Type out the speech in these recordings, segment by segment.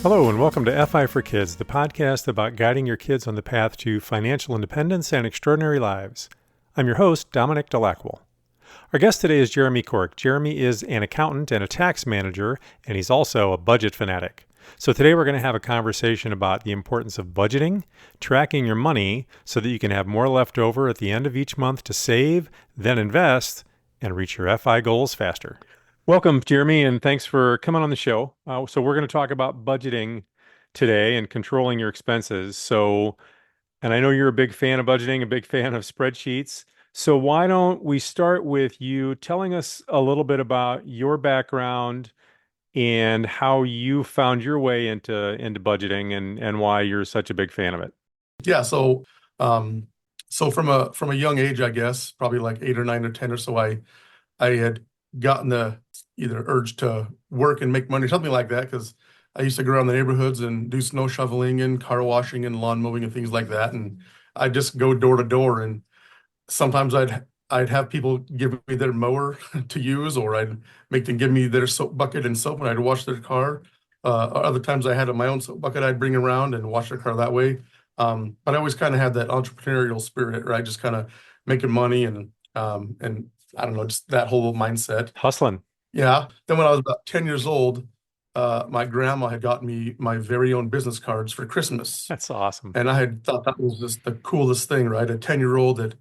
Hello, and welcome to FI for Kids, the podcast about guiding your kids on the path to financial independence and extraordinary lives. I'm your host, Dominic Delacqua. Our guest today is Jeremy Cork. Jeremy is an accountant and a tax manager, and he's also a budget fanatic. So today we're going to have a conversation about the importance of budgeting, tracking your money so that you can have more left over at the end of each month to save, then invest, and reach your FI goals faster. Welcome, Jeremy, and thanks for coming on the show. So we're going to talk about budgeting today and controlling your expenses. And I know you're a big fan of budgeting, a big fan of spreadsheets. So why don't we start with you telling us a little bit about your background and how you found your way into budgeting and why you're such a big fan of it. Yeah, so from a young age, I guess, probably like 8 or 9 or 10 or so, I had gotten the either urge to work and make money, something like that, because I used to go around the neighborhoods and do snow shoveling and car washing and lawn mowing and things like that. And I'd just go door to door, and sometimes I'd have people give me their mower to use, or I'd make them give me their soap bucket and soap, and I'd wash their car. Or other times I had my own soap bucket I'd bring around and wash their car that way. But I always kind of had that entrepreneurial spirit, right? Just kind of making money and I don't know, just that whole mindset. Hustling. Yeah. Then when I was about 10 years old, my grandma had gotten me my very own business cards for Christmas. That's awesome. And I had thought that was just the coolest thing, right? A 10-year-old that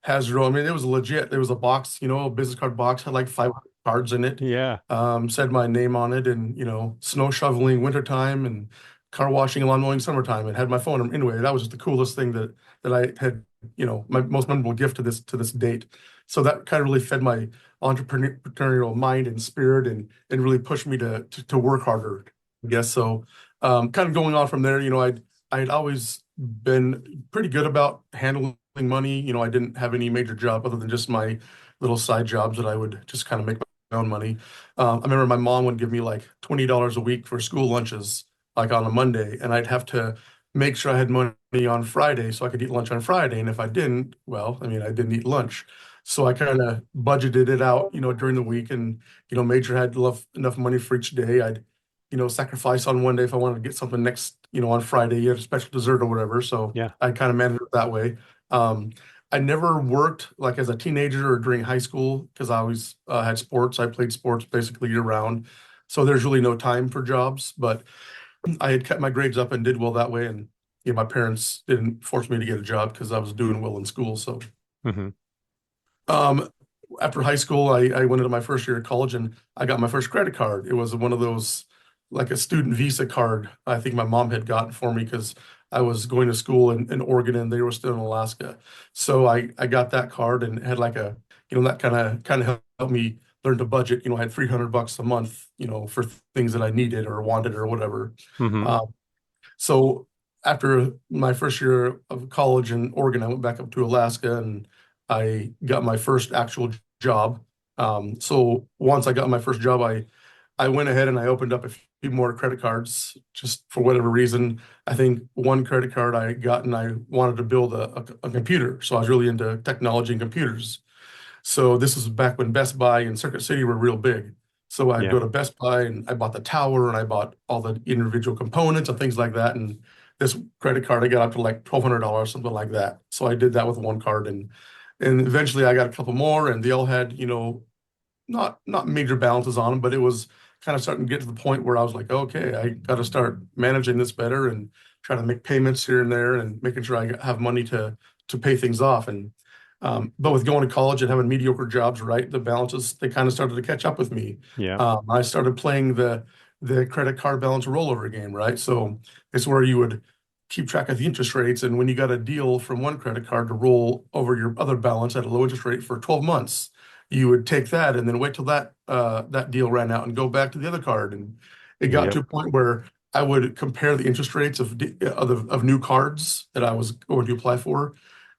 has your own, I mean, it was legit. There was a box, a business card box, had like 500 cards in it. Yeah. Said my name on it, and, snow shoveling wintertime and car washing and lawn mowing summertime, and had my phone. Anyway, that was just the coolest thing that I had, my most memorable gift to this date. So that kind of really fed my entrepreneurial mind and spirit, and really pushed me to work harder, I guess. So kind of going on from there, I'd always been pretty good about handling money. I didn't have any major job other than just my little side jobs that I would just kind of make my own money. I remember my mom would give me like $20 a week for school lunches, like on a Monday, and I'd have to make sure I had money on Friday so I could eat lunch on Friday. And if I didn't, well, I mean, I didn't eat lunch. So I kind of budgeted it out, during the week, and, made sure I had enough money for each day. I'd, sacrifice on one day if I wanted to get something next, on Friday, a special dessert or whatever. So Yeah. I kind of managed it that way. I never worked like as a teenager or during high school because I always had sports. I played sports basically year round. So there's really no time for jobs, but I had kept my grades up and did well that way. And, my parents didn't force me to get a job because I was doing well in school. So Mm-hmm. after high school, I went into my first year of college, and I got my first credit card. It was one of those, like a student visa card, I think my mom had gotten for me because I was going to school in Oregon and they were still in Alaska. So I got that card and had like that kind of helped me learn to budget. I had $300 a month, for things that I needed or wanted or whatever. Mm-hmm. So after my first year of college in Oregon, I went back up to Alaska and I got my first actual job. So once I got my first job, I went ahead and I opened up a few more credit cards just for whatever reason. I think one credit card I got, and I wanted to build a computer. So I was really into technology and computers. So this was back when Best Buy and Circuit City were real big. So I'd Yeah. go to Best Buy and I bought the tower and I bought all the individual components and things like that. And this credit card, I got up to like $1,200, something like that. So I did that with one card, and eventually I got a couple more, and they all had, not major balances on them, but it was kind of starting to get to the point where I was like, okay, I got to start managing this better and trying to make payments here and there and making sure I have money to pay things off. And but with going to college and having mediocre jobs, right, the balances, they kind of started to catch up with me. Yeah. I started playing the credit card balance rollover game, right? So it's where you would keep track of the interest rates, and when you got a deal from one credit card to roll over your other balance at a low interest rate for 12 months, you would take that and then wait till that deal ran out and go back to the other card. And it got to a Yep. point where I would compare the interest rates of new cards that I was going to apply for,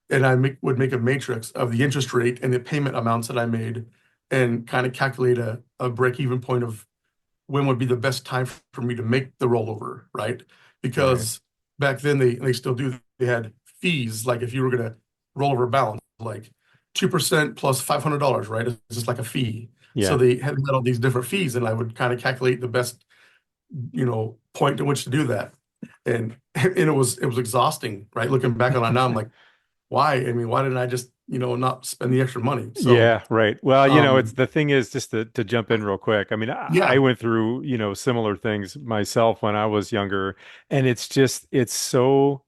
and would make a matrix of the interest rate and the payment amounts that I made, and kind of calculate a break-even point of when would be the best time for me to make the rollover, right? Because back then they still do, they had fees, like if you were going to roll over a balance, like 2% plus $500, right? It's just like a fee. Yeah. So they had all these different fees, and I would kind of calculate the best point in which to do that. And it was exhausting, right? Looking back on it now, I'm like, why? I mean, why didn't I just, not spend the extra money? So, Yeah, right. Well, it's um, the thing is just to jump in real quick. I mean, I yeah, went through, similar things myself when I was younger, and it's so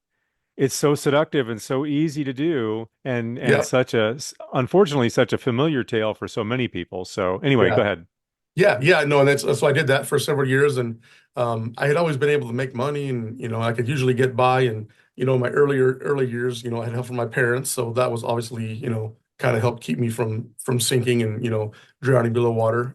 seductive and so easy to do and yeah, such unfortunately such a familiar tale for so many people. So anyway, yeah. go ahead. Yeah, no, and that's why I did that for several years, and I had always been able to make money, and I could usually get by, and my early years, I had help from my parents, so that was obviously kind of helped keep me from sinking and drowning below water.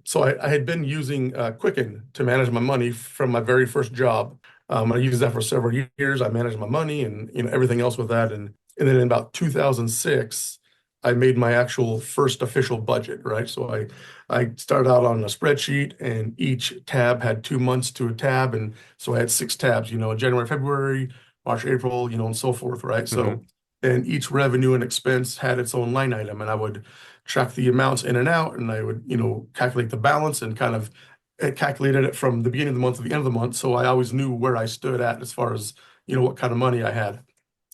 So I had been using Quicken to manage my money from my very first job. I used that for several years. I managed my money and everything else with that, and then in about 2006, I made my actual first official budget. Right, so I started out on a spreadsheet, and each tab had 2 months to a tab, and so I had six tabs. January, February, March, April, and so forth. Right, Hmm. so and each revenue and expense had its own line item, and I would track the amounts in and out, and I would, calculate the balance and kind of calculated it from the beginning of the month to the end of the month. So I always knew where I stood at as far as, what kind of money I had.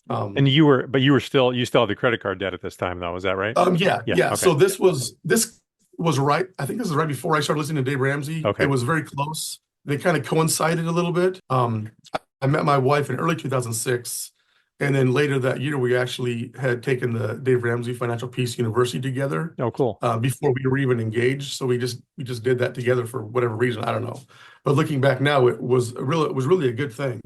And Um, you still have the credit card debt at this time though, is that right? yeah, Yeah, yeah. okay. So this was right. I think this is right before I started listening to Dave Ramsey. It Okay. was very close. They kind of coincided a little bit. I met my wife in early 2006, and then later that year, we actually had taken the Dave Ramsey Financial Peace University together Oh, cool. before we were even engaged. So we just did that together for whatever reason. I don't know. But looking back now, it was really a good thing.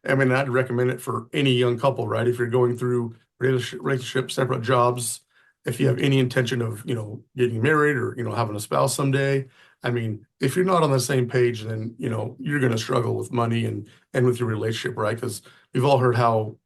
I mean, I'd recommend it for any young couple, right? If you're going through relationship, separate jobs, if you have any intention of, getting married or, having a spouse someday. I mean, if you're not on the same page, then, you're going to struggle with money and with your relationship, right? Because we've all heard how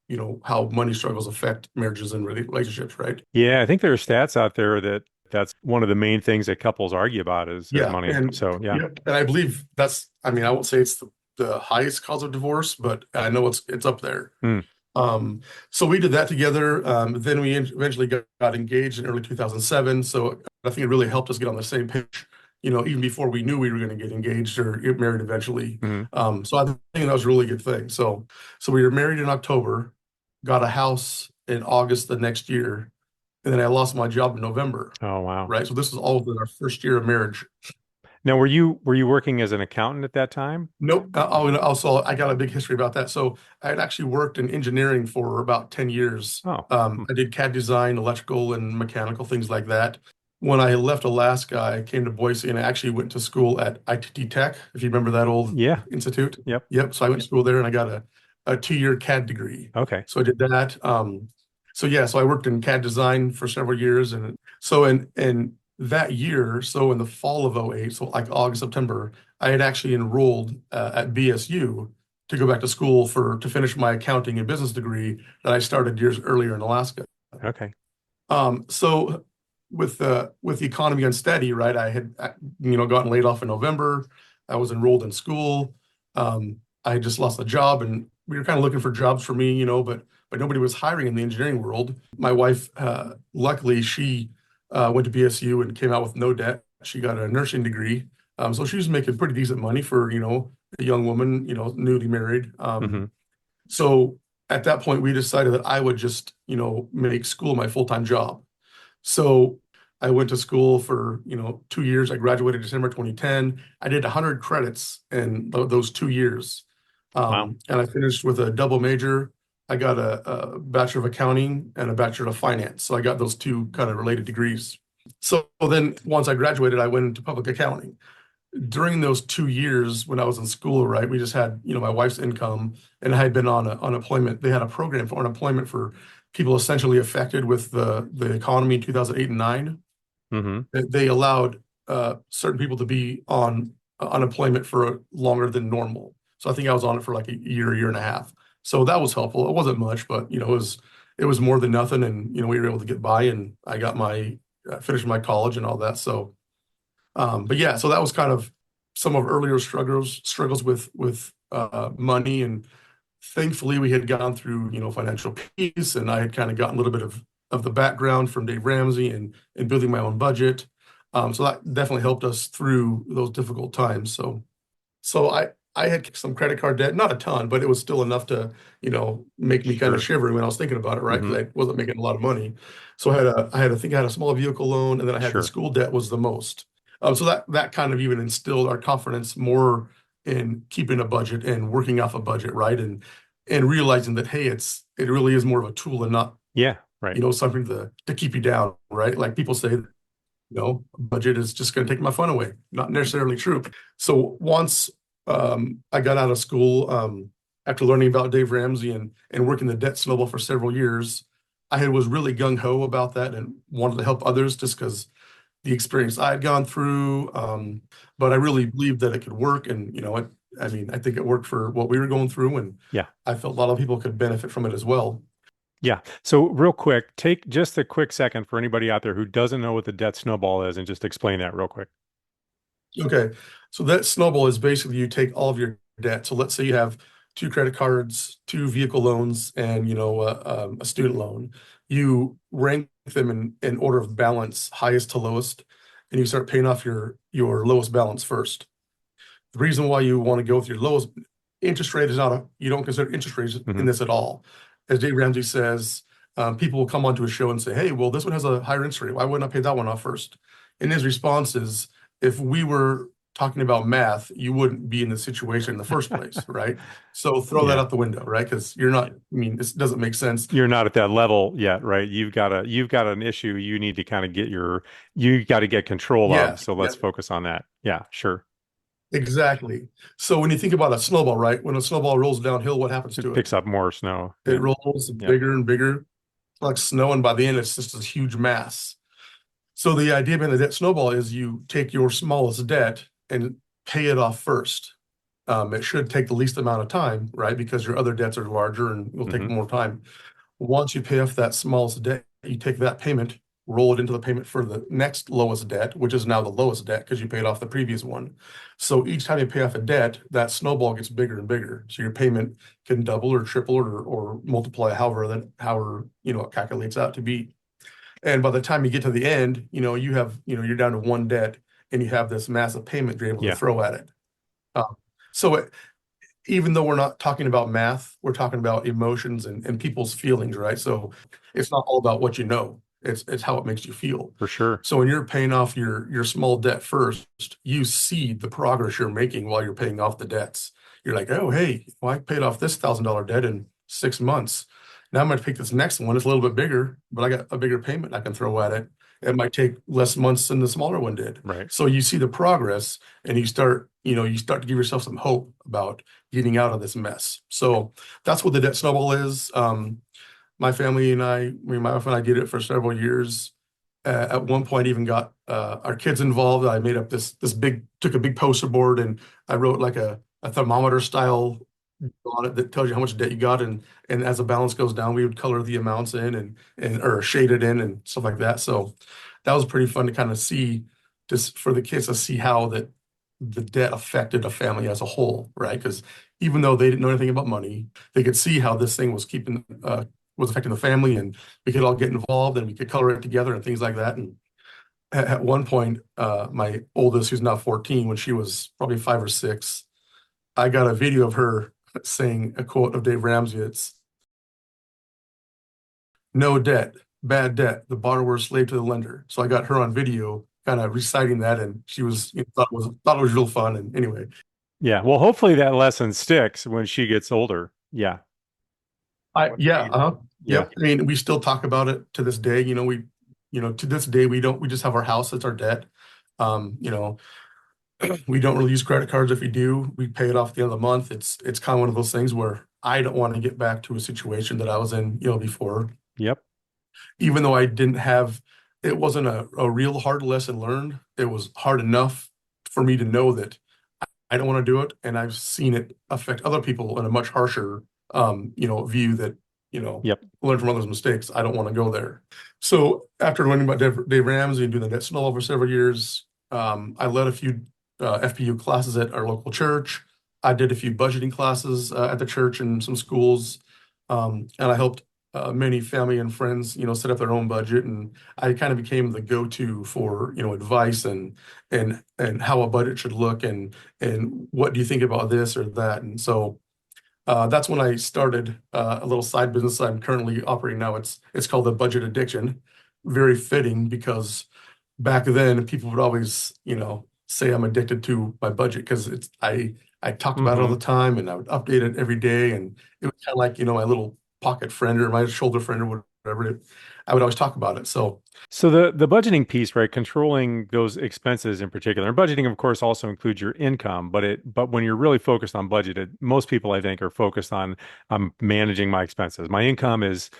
money struggles affect marriages and relationships, right? Yeah, I think there are stats out there that that's one of the main things that couples argue about is Yeah, money. and So yeah. yeah, and I believe I mean, I won't say it's the highest cause of divorce, but I know it's up there. Hmm. Um, so we did that together. Then we eventually got engaged in early 2007. So I think it really helped us get on the same page, even before we knew we were going to get engaged or get married eventually. Hmm. So I think that was a really good thing. So we were married in October, got a house in August the next year, and then I lost my job in November. Oh, wow. Right. So this is all within our first year of marriage. Now, were you working as an accountant at that time? Nope. And also, I got a big history about that. So I had actually worked in engineering for about 10 years. Oh. Hmm. I did CAD design, electrical, and mechanical things like that. When I left Alaska, I came to Boise and I actually went to school at ITT Tech, if you remember that old Yeah. institute. Yep. Yep. So I went to school there and I got a 2-year CAD degree. Okay. So I did that. So yeah, so I worked in CAD design for several years. And so in that year, so in the fall of '08, so like August, September, I had actually enrolled at BSU to go back to school to finish my accounting and business degree that I started years earlier in Alaska. Okay. So with the economy unsteady, right? I had gotten laid off in November. I was enrolled in school. I had just lost a job, and we were kind of looking for jobs for me, but nobody was hiring in the engineering world. My wife, luckily, she went to BSU and came out with no debt. She got a nursing degree, so she was making pretty decent money for a young woman, newly married. Hmm. So at that point, we decided that I would just, make school my full-time job. So I went to school for, 2 years. I graduated December 2010. I did 100 credits in those 2 years. Wow. And I finished with a double major. I got a Bachelor of Accounting and a Bachelor of Finance. So I got those two kind of related degrees. So then once I graduated, I went into public accounting. During those 2 years when I was in school, right, we just had, my wife's income, and I had been on unemployment. They had a program for unemployment for people essentially affected with the economy in 2008 and 9. Hmm. They allowed certain people to be on unemployment for longer than normal. So I think I was on it for like a year and a half. So that was helpful. It wasn't much, but it was more than nothing, and we were able to get by, and I got finished my college and all that. So but yeah, so that was kind of some of earlier struggles with money, and thankfully we had gone through financial peace, and I had kind of gotten a little bit of the background from Dave Ramsey and building my own budget. So that definitely helped us through those difficult times. So I had some credit card debt, not a ton, but it was still enough to, make me kind of Sure. shiver when I was thinking about it, right? Hmm. Because I wasn't making a lot of money. So I think I had a small vehicle loan, and then I had the Sure. school debt was the most. So that kind of even instilled our confidence more in keeping a budget and working off a budget, right? And realizing that, hey, it really is more of a tool and not, Yeah. Right. something to keep you down, right? Like people say, budget is just going to take my fun away. Not necessarily true. So once I got out of school, after learning about Dave Ramsey and working the debt snowball for several years, was really gung ho about that and wanted to help others just because the experience I had gone through. But I really believed that it could work, and I mean, I think it worked for what we were going through, and Yeah. I felt a lot of people could benefit from it as well. Yeah. So real quick, take just a quick second for anybody out there who doesn't know what the debt snowball is and just explain that real quick. Okay. So that snowball is basically you take all of your debt. So let's say you have two credit cards, two vehicle loans, and a student loan. You rank them in order of balance, highest to lowest, and you start paying off your lowest balance first. The reason why you want to go with your lowest interest rate is not you don't consider interest rates in Hmm. this at all. As Dave Ramsey says, people will come onto a show and say, "Hey, well, this one has a higher interest rate. Why wouldn't I pay that one off first?" And his response is, if we were talking about math, you wouldn't be in this situation in the first place, right? So throw that Yeah. out the window, right? Because you're not, I mean, this doesn't make sense. You're not at that level yet, right? You've got an issue you need to kind of you got to get control Yeah, of. So yeah, let's focus on that. Yeah, sure. exactly. So when you think about a snowball, right? When a snowball rolls downhill, what happens It to it? picks up more snow. It Yeah. rolls Yep. bigger and bigger like snow, and by the end, it's just a huge mass. So the idea behind the debt snowball is you take your smallest debt and pay it off first. It should take the least amount of time, right? Because your other debts are larger and will take Hmm. more time. Once you pay off that smallest debt, you take that payment, roll it into the payment for the next lowest debt, which is now the lowest debt because you paid off the previous one. So each time you pay off a debt, that snowball gets bigger and bigger. So your payment can double or triple or multiply however it calculates out to be. And by the time you get to the end, you're down to one debt and you have this massive payment you're able to Yeah. throw at it. Um, so even though we're not talking about math, we're talking about emotions and people's feelings, right? So it's not all about what you know. It's how it makes you feel. For sure. So when you're paying off your small debt first, you see the progress you're making while you're paying off the debts. You're like, oh, hey, well, I paid off this $1,000 debt in 6 months. Now I'm going to pick this next one. It's a little bit bigger, but I got a bigger payment I can throw at it. It might take less months than the smaller one did. Right. So you see the progress and you start to give yourself some hope about getting out of this mess. So that's what the debt snowball is. My family and my wife and I did it for several years. At one point, even got our kids involved. I made up took a big poster board and I wrote like a thermometer style on it that tells you how much debt you got, and as the balance goes down, we would color the amounts in and or shade it in and stuff like that. So that was pretty fun to kind of see, just for the kids to see how that the debt affected a family as a whole, right? Because even though they didn't know anything about money, they could see how this thing was affecting the family, and we could all get involved and we could color it together and things like that. And at one point, my oldest, who's now 14, when she was probably 5 or 6, I got a video of her saying a quote of Dave Ramsey. It's no debt, bad debt, the borrower is slave to the lender. So I got her on video kind of reciting that, and she was thought it was real fun. And anyway, Yeah. Well, hopefully that lesson sticks when she gets older. Yeah. yeah, Yeah. yep. I mean, we still talk about it to this day. To this day, we just have our house as our debt. Um, you know, we don't really use credit cards. If we do, we pay it off at the end of the month. It's kind of one of those things where I don't want to get back to a situation that I was in, before. Yep. Even though it wasn't a real hard lesson learned. It was hard enough for me to know that I don't want to do it, and I've seen it affect other people in a much harsher, view that, Yep. learn from others' mistakes. I don't want to go there. So after learning about Dave Ramsey and doing the debt snowball for several years, I led a few FPU classes at our local church. I did a few budgeting classes at the church and some schools, and I helped many family and friends, set up their own budget, and I kind of became the go-to for, advice and how a budget should look, and what do you think about this or that. And so that's when I started a little side business I'm currently operating now. It's called the Budget Addiction. Very fitting because back then people would always, say I'm addicted to my budget because I talked about it all Hmm. the time and I would update it every day, and it was kind of like, my little pocket friend or my shoulder friend or whatever. I would always talk about it. So, So the budgeting piece, right? Controlling those expenses in particular. And budgeting, of course, also includes your income, but when you're really focused on budgeted, most people I think are focused on I'm managing my expenses. My income is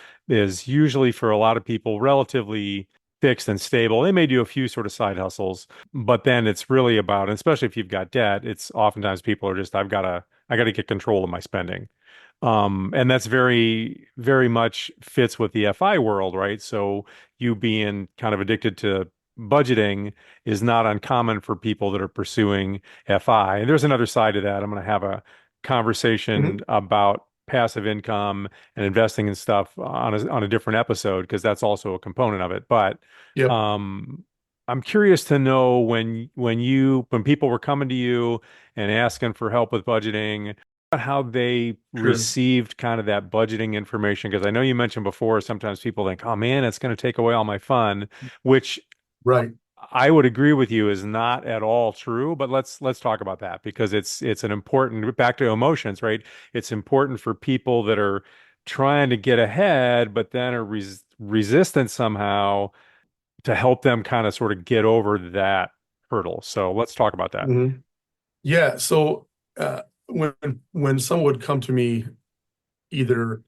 usually for a lot of people relatively fixed and stable. They may do a few sort of side hustles, but then it's really about, and especially if you've got debt, it's oftentimes people are just I gotta get control of my spending. And that's very much fits with the FI world, right? So you being kind of addicted to budgeting is not uncommon for people that are pursuing FI. And there's another side to that. I'm going to have a conversation mhm, about passive income and investing in stuff on a different episode because that's also a component of it. But yep, um, I'm curious to know when people were coming to you and asking for help with budgeting how they sure, received kind of that budgeting information? Because I know you mentioned before, sometimes people think, oh man, it's going to take away all my fun, which right. I would agree with you is not at all true. But let's talk about that because it's an important back to emotions, right? It's important for people that are trying to get ahead, but then are resistant somehow to help them kind of sort of get over that hurdle. So let's talk about that. Mhm. Yeah. So when someone would come to me, either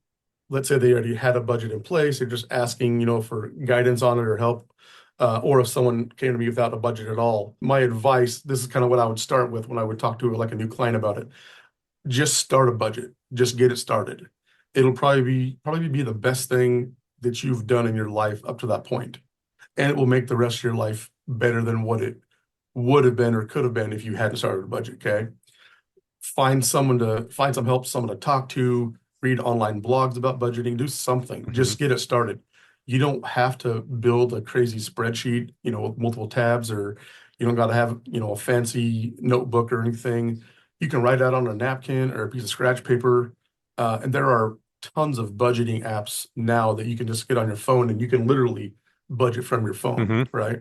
let's say they already had a budget in place, they're just asking, for guidance on it or help, or if someone came to me without a budget at all, my advice, this is kind of what I would start with when I would talk to like a new client about it. Just start a budget. Just get it started. It'll probably be the best thing that you've done in your life up to that point, and it will make the rest of your life better than what it would have been or could have been if you hadn't started a budget. Okay, find some help, someone to talk to, read online blogs about budgeting, do something, Hmm. just get it started. You don't have to build a crazy spreadsheet, with multiple tabs, or you don't got to have, a fancy notebook or anything. You can write out on a napkin or a piece of scratch paper. And there are tons of budgeting apps now that you can just get on your phone and you can literally budget from your phone, Hmm. right?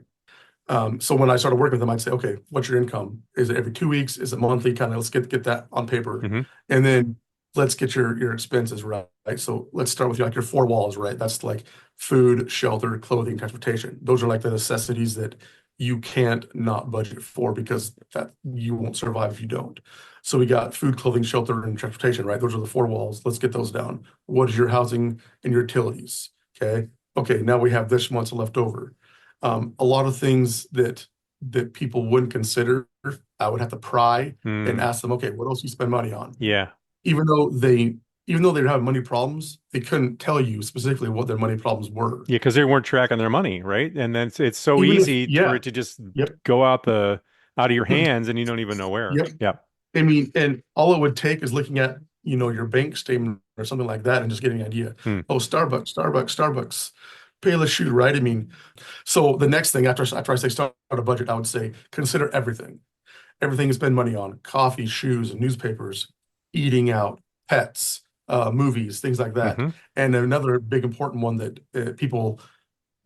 So when I started working with them, I'd say, okay, what's your income? Is it every 2 weeks? Is it monthly? Kind of let's get that on paper, Hmm. and then let's get your expenses right. So let's start with like your four walls, right? That's like food, shelter, clothing, transportation. Those are like the necessities that you can't not budget for because that you won't survive if you don't. So we got food, clothing, shelter, and transportation, right? Those are the four walls. Let's get those down. What is your housing and your utilities? Okay. Okay, now we have this month's left over. A lot of things that people wouldn't consider, I would have to pry and Mm. ask them, okay, what else you spend money on? Yeah. Even though they have money problems, they couldn't tell you specifically what their money problems were. Yeah, because they weren't tracking their money, right? And then it's so Even if, easy for yeah, it to just yep, go out of your hands and you don't even know where. yep. Yeah. I mean, and all it would take is looking at, your bank statement or something like that and just getting an idea. Hmm. Oh, Starbucks, pay the shoe, right? I mean, so the next thing after I say start a budget, I would say consider everything. Everything you spend money on: coffee, shoes, newspapers, eating out, pets, movies, things like that. Hmm. And another big important one that people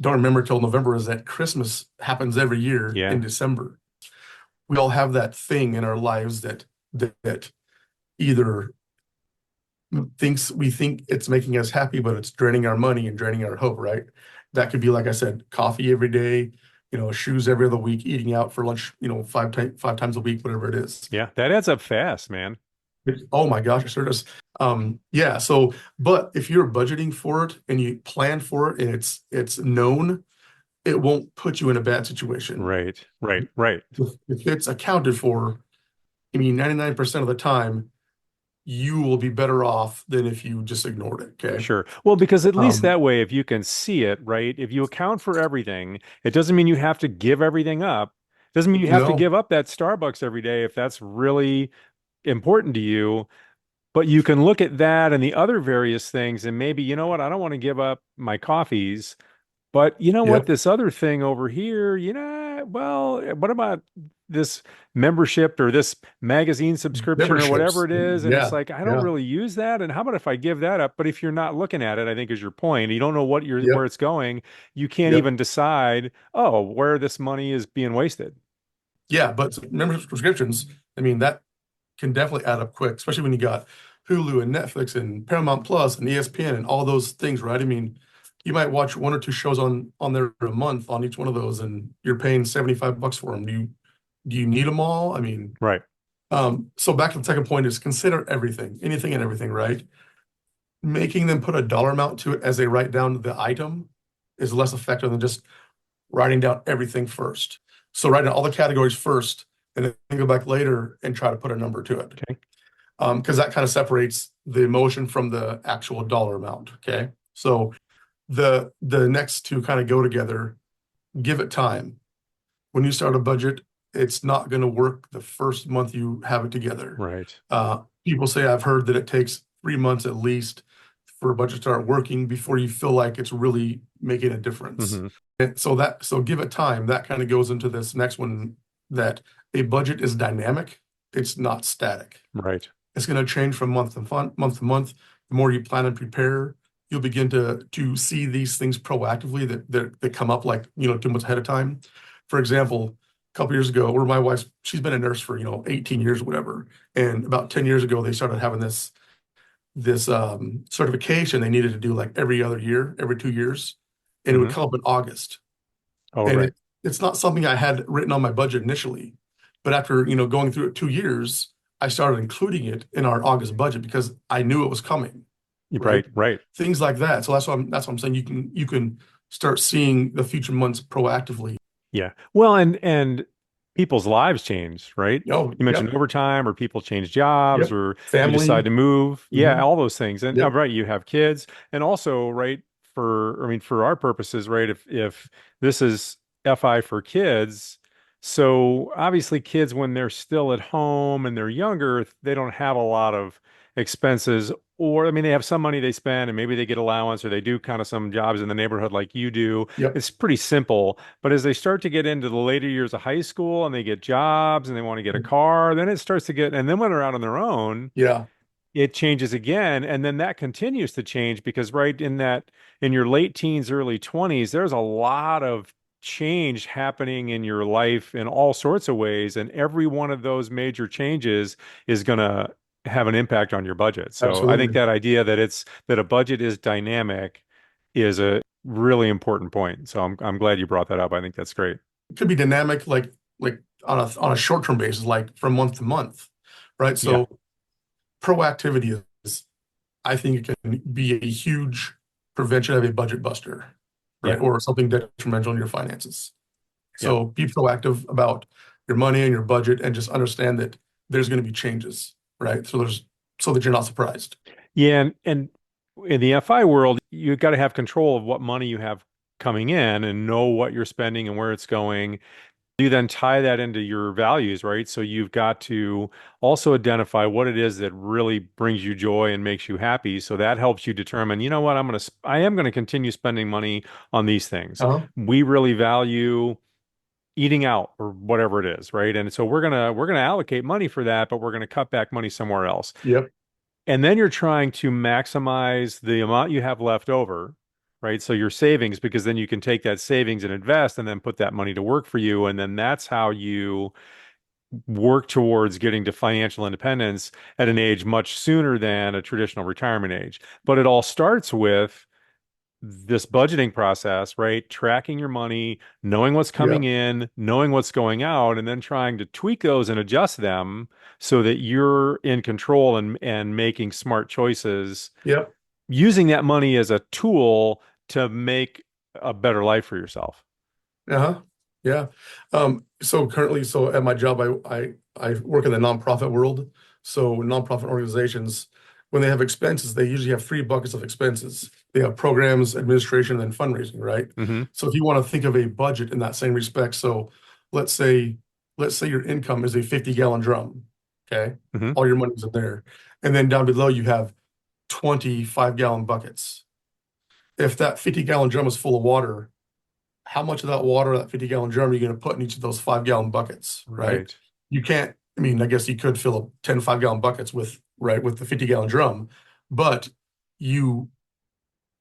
don't remember till November is that Christmas happens every year in Yeah. December. We all have that thing in our lives that either we think it's making us happy, but it's draining our money and draining our hope, right? That could be, like I said, coffee every day, shoes every other week, eating out for lunch, five times a week, whatever it is. Yeah. That adds up fast, man. Oh my gosh, it sure does. Yeah, so but if you're budgeting for it and you plan for it and it's known, it won't put you in a bad situation. Right. Right. Right. If it's accounted for, I mean, 99% of the time, you will be better off than if you just ignored it. Okay. Sure. Well, because at least Um, that way, if you can see it, right? If you account for everything, it doesn't mean you have to give everything up. Doesn't mean you have to no. give up that Starbucks every day if that's really important to you. But you can look at that and the other various things, and maybe, you know what, I don't want to give up my coffees, but you know what, Yep. this other thing over here, well, what about this membership or this magazine subscription or whatever Memberships. it is? And it's Yeah. like, I don't Yeah. really use that. And how about if I give that up? But if you're not looking at it, I think is your point. You don't know where Yep. it's going. You can't Yep. even decide, oh, where this money is being wasted. Yeah. But membership subscriptions, I mean, that can definitely add up quick, especially when you got Hulu and Netflix and Paramount Plus and ESPN and all those things, right? I mean, you might watch one or two shows on there a month on each one of those, and you're paying $75 for them. Do you need them all? I mean, Right. so back to the second point is consider everything, anything and everything, right? Making them put a dollar amount to it as they write down the item is less effective than just writing down everything first. So write down all the categories first, and then go back later and try to put a number to it. Okay. Because that kind of separates the emotion from the actual dollar amount. Okay. So the next two kind of go together. Give it time. When you start a budget, it's not going to work the first month you have it together. Right. People say I've heard that it takes 3 months at least for a budget to start working before you feel like it's really making a difference. Hmm. And so give it time. That kind of goes into this next one, that a budget is dynamic. It's not static. Right. It's going to change from month to month. The more you plan and prepare, you'll begin to see these things proactively that come up, like 2 months ahead of time. For example, a couple years ago, where my wife's she's been a nurse for 18 years or whatever, and about 10 years ago they started having this certification they needed to do like every other year, every 2 years, and it would Hmm. come up in August. Oh, And right. it's not something I had written on my budget initially, but after going through it 2 years, I started including it in our August budget because I knew it was coming, right? Right. Right. Things like that. So that's what I'm saying. You can start seeing the future months proactively. Yeah. Well, and people's lives change, right? Oh, You mentioned yep, overtime or people change jobs yep. or you decide Family. to move. Yeah, Hmm. all those things. And Yep, right, you have kids. And also, right, I mean, for our purposes, right, if this is FI for kids, so obviously kids when they're still at home and they're younger, they don't have a lot of expenses. Or, I mean, they have some money they spend and maybe they get allowance or they do kind of some jobs in the neighborhood like you do. yep. It's pretty simple. But as they start to get into the later years of high school and they get jobs and they want to get a car, then it starts to get, and then when they're out on their own, Yeah. it changes again. And then that continues to change because right in your late teens, early 20s, there's a lot of change happening in your life in all sorts of ways. And every one of those major changes is going to have an impact on your budget. So I think Absolutely. that idea that a budget is dynamic is a really important point. So I'm glad you brought that up. I think that's great. It could be dynamic, like on a short-term basis, like from month to month, right? Yeah. So proactivity is, I think, it can be a huge prevention of a budget buster, right? Yeah. Or something detrimental in your finances. Yeah. So be proactive about your money and your budget, and just understand that there's going to be changes, right? So that you're not surprised. Yeah, and in the FI world, you got to have control of what money you have coming in and know what you're spending and where it's going. You then tie that into your values, right? So you've got to also identify what it is that really brings you joy and makes you happy. So that helps you determine, you know what, I am going to continue spending money on these things. Uh-huh. We really value eating out or whatever it is, right? And so we're gonna allocate money for that, but we're gonna cut back money somewhere else. Yep. And then you're trying to maximize the amount you have left over, right? So your savings, because then you can take that savings and invest and then put that money to work for you. And then that's how you work towards getting to financial independence at an age much sooner than a traditional retirement age. But it all starts with this budgeting process, right? Tracking your money, knowing what's coming Yep. in, knowing what's going out, and then trying to tweak those and adjust them so that you're in control and making smart choices, Yep. using that money as a tool to make a better life for yourself. Uh-huh. Yeah. So at my job, I work in the nonprofit world. So nonprofit organizations, when they have expenses, they usually have three buckets of expenses. They have programs, administration, and fundraising, right? Hmm. So if you want to think of a budget in that same respect, so let's say let's say your income is a 50-gallon drum, okay? Hmm. All your money's in there. and then down below you have 25-gallon buckets. If that 50-gallon drum is full of water, how much of that water, that 50-gallon drum, are you going to put in each of those 5-gallon buckets, right? Right. You can't, I mean, I guess you could fill up 10 5-gallon buckets with, right, with the 50-gallon drum, but you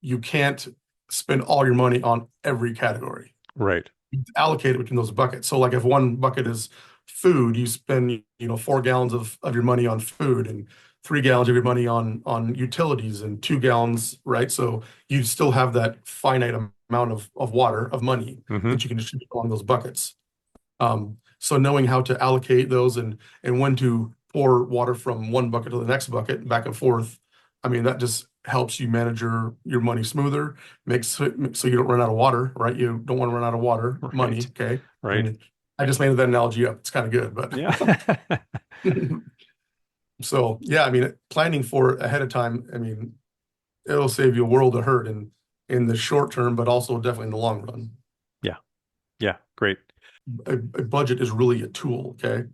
you can't spend all your money on every category. Right. You allocate it between those buckets. So like if one bucket is food, you spend, 4 gallons of your money on food and 3 gallons of your money on utilities and 2 gallons, right? So you still have that finite amount of water, of money Hmm. that you can distribute along those buckets. So knowing how to allocate those and when to pour water from one bucket to the next bucket, back and forth, I mean, that just helps you manage your money smoother, makes it so you don't run out of water, right? You don't want to run out of water, Right. money, okay? Right. And I just made that analogy up. It's kind of good, but Yeah. so yeah, I mean, planning for ahead of time, I mean, it'll save you a world of hurt in the short term, but also definitely in the long run. Yeah. Yeah. Great. A budget is really a tool, okay?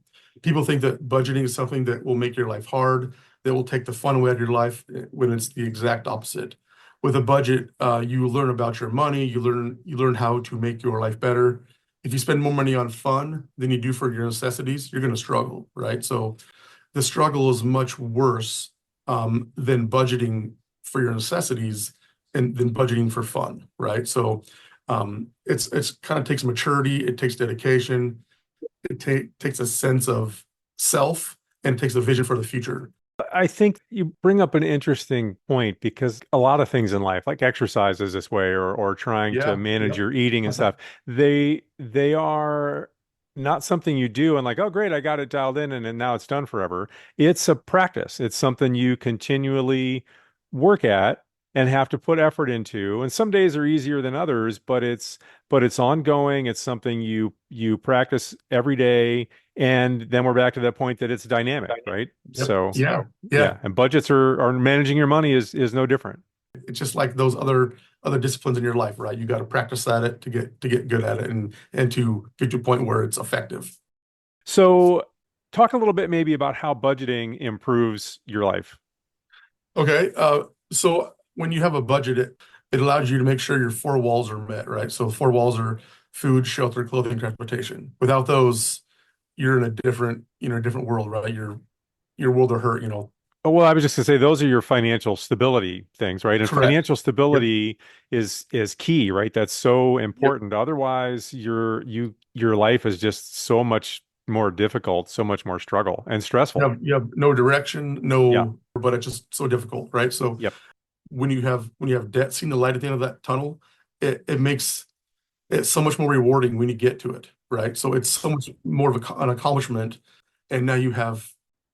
People think that budgeting is something that will make your life hard, that will take the fun away out of your life, when it's the exact opposite. With a budget, you learn about your money, you learn how to make your life better. If you spend more money on fun than you do for your necessities, you're going to struggle, right? So the struggle is much worse, than budgeting for your necessities and than budgeting for fun, right? So it's kind of takes maturity, it takes dedication, takes a sense of self, and it takes a vision for the future. I think you bring up an interesting point because a lot of things in life, like exercise is this way, or trying to Yeah, manage yep. your eating and stuff, they are not something you do and like, oh great, I got it dialed in and now it's done forever. It's a practice. It's something you continually work at and have to put effort into. And some days are easier than others, but it's ongoing. It's something you practice every day. And then we're back to that point that it's dynamic, right? Yep. So Yeah, yeah, yeah. and budgets are managing your money is no different. It's just like those other disciplines in your life, right? You got to practice at it to get good at it and to get to a point where it's effective. So talk a little bit maybe about how budgeting improves your life. Okay, so when you have a budget, it allows you to make sure your four walls are met, right? So the four walls are food, shelter, clothing, transportation. Without those, you're in a different world, right? Your world are hurt. Oh, well, I was just gonna say those are your financial stability things, right? And Correct. financial Yep. stability is key, right? That's so Yep. important. Otherwise, your life is just so much more difficult, so much more struggle and stressful. You have no direction, Yeah. but it's just so difficult, right? So Yep. when you have debt, seeing the light at the end of that tunnel, it makes it so much more rewarding when you get to it, right? So it's so much more of an accomplishment, and now you have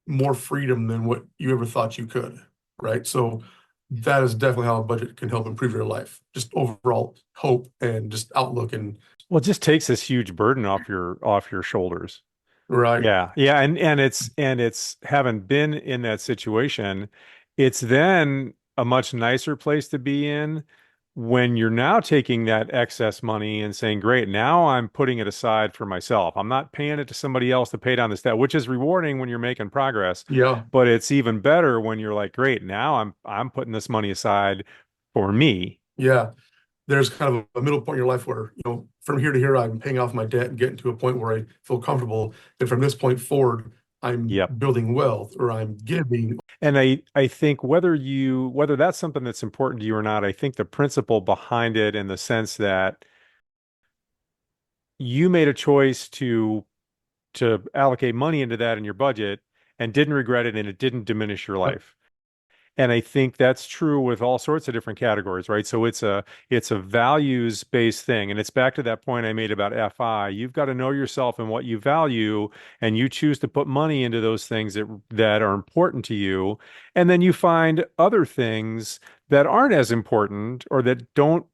more freedom than what you ever thought you could, right? So that is definitely how a budget can help improve your life, just overall hope and just outlook and Well, it just takes this huge burden off your shoulders. right. Yeah, yeah, and it's having been in that situation, it's then a much nicer place to be in when you're now taking that excess money and saying, "Great, now I'm putting it aside for myself. I'm not paying it to somebody else to pay down this debt," which is rewarding when you're making progress, Yeah, but it's even better when you're like, "Great, now I'm putting this money aside for me." yeah. There's kind of a middle point in your life where, from here to here, I'm paying off my debt and getting to a point where I feel comfortable. And from this point forward, I'm Yep. building wealth or I'm giving. And I think whether that's something that's important to you or not, I think the principle behind it in the sense that you made a choice to allocate money into that in your budget and didn't regret it and it didn't diminish your Yep. life. And I think that's true with all sorts of different categories, right? So it's a values-based thing. And it's back to that point I made about FI. You've got to know yourself and what you value, and you choose to put money into those things that are important to you. And then you find other things that aren't as important or that don't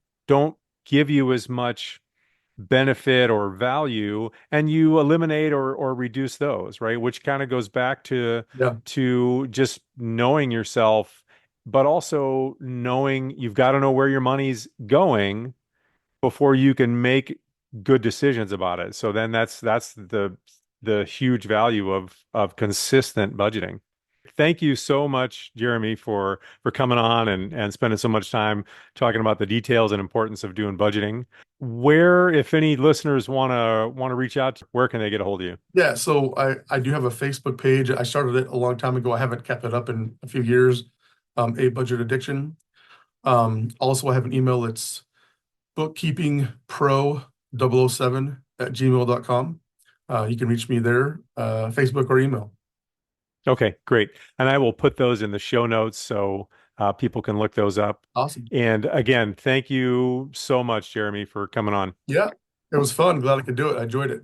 give you as much benefit or value, and you eliminate or reduce those, right? Which kind of goes back to Yeah. just knowing yourself, but also knowing you've got to know where your money's going before you can make good decisions about it. So then that's the huge value of consistent budgeting. Thank you so much, Jeremy, for coming on and spending so much time talking about the details and importance of doing budgeting. Where, if any listeners want to reach out, where can they get a hold of you? Yeah, so I do have a Facebook page. I started it a long time ago. I haven't kept it up in a few years. A Budget Addiction. Also, I have an email. It's bookkeepingpro007@gmail.com. You can reach me there, Facebook or email. Okay, great. And I will put those in the show notes so people can look those up. Awesome. And again, thank you so much, Jeremy, for coming on. Yeah, it was fun. Glad I could do it. I enjoyed it.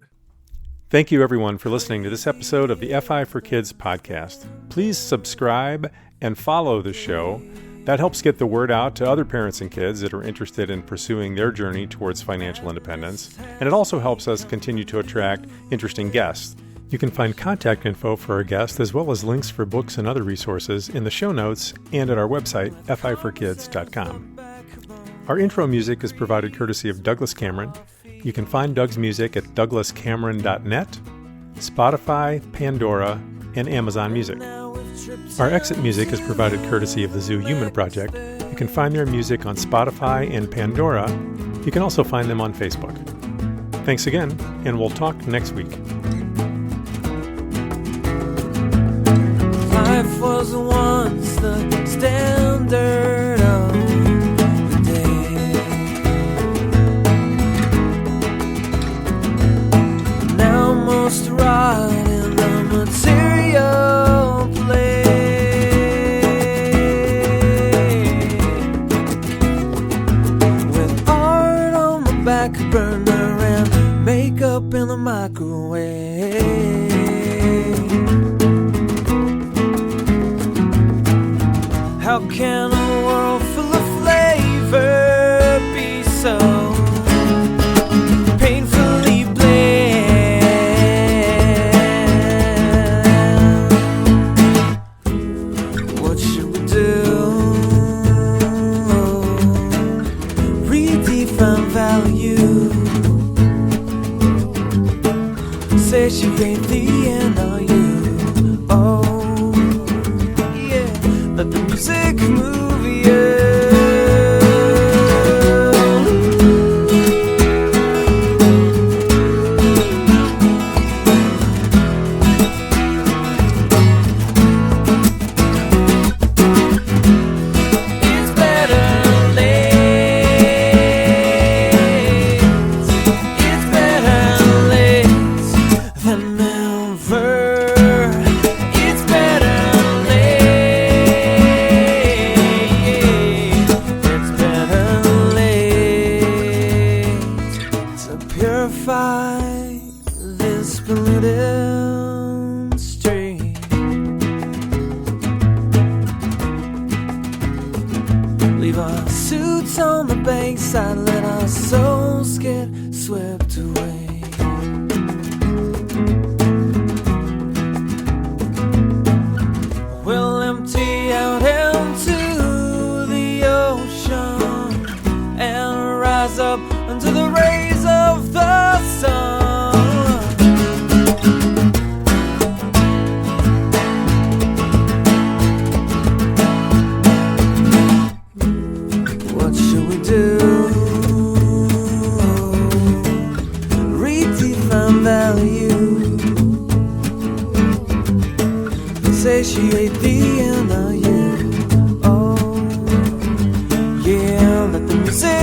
Thank you, everyone, for listening to this episode of the FI for Kids podcast. Please subscribe and follow the show. That helps get the word out to other parents and kids that are interested in pursuing their journey towards financial independence. And it also helps us continue to attract interesting guests. You can find contact info for our guests as well as links for books and other resources in the show notes and at our website, fiforkids.com. Our intro music is provided courtesy of Douglas Cameron. You can find Doug's music at douglascameron.net, Spotify, Pandora, and Amazon Music. Our exit music is provided courtesy of the Zoo Human Project. You can find their music on Spotify and Pandora. You can also find them on Facebook. Thanks again, and we'll talk next week. Life was once the standard of the day. Now most rot in the material plane. With art on the back burner and makeup in the microwave. How can a world full of flavor be so painfully bland? What should we do? Redefine value. Satiate the end of you. Oh, let the music move you. It's better late. It's better late than never. It's better late. It's better late to purify this polluted stream. Leave our suits on the bankside, let our souls get swept away. We'll empty out into the ocean and rise up under the rays of the sun. What should we do? Redefine value. Satiate the end of you. Oh, yeah, let the music